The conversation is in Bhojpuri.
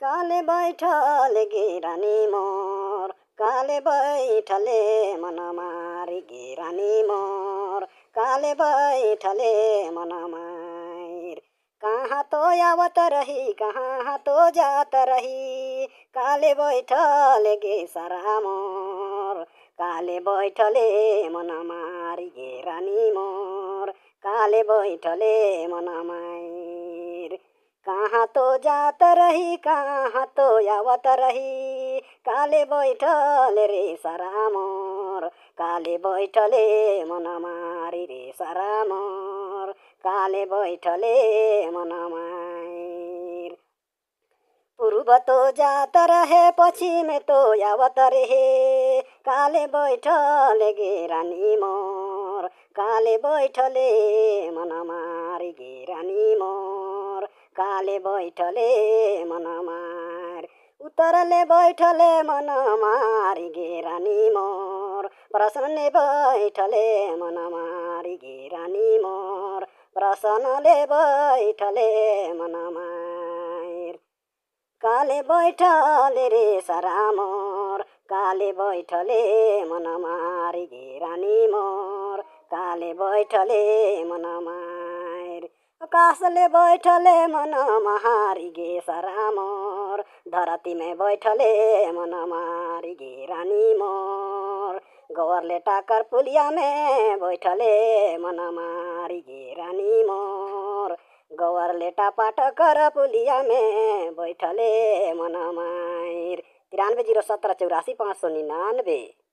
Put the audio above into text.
काले बैठले गेरानी मोर, काले बैठले मन मारी गेरानी मोर, काले बैठले मन मार। कहाँ तो आवत रही, कहाँ तो जात रही, काले बैठले गे सरा मोर, काले बैठले मन मारी गेरानी मोर, काले बैठले मन मार। कहाँ तो जात रही, कहाँ तो आवत रही, काले बैठले रे सरा मोर, काले बैठले मन मारी रे सरा मोर, काले बैठले मन मार। पूर्व तो जात रहे, पश्चिम तो आवत रहे, काले बैठले गेरानी मोर, काले बैठले मन मारी गेरानी मोर, काले बैठले मन मार। उत्तरले बैठले मन मारी गेरानी मोर, प्रश्नले बैठले मन मारी गेरानी मोर, प्रश्नले बैठले मन मार। काले बैठले रे सरा मोर, काले बैठले मन मारी गेरानी मोर, काले बैठले मन मार। आकाशले बैठले मन मारी गे सरा मोर, धरती में बैठले मन मारी गेरानी मोर, गौरले टाकर पुलिया में बैठले मन मारी गेरानी मोर, गौरले टापाटकर पुलिया में बैठले मन मार। 93 017 84 599।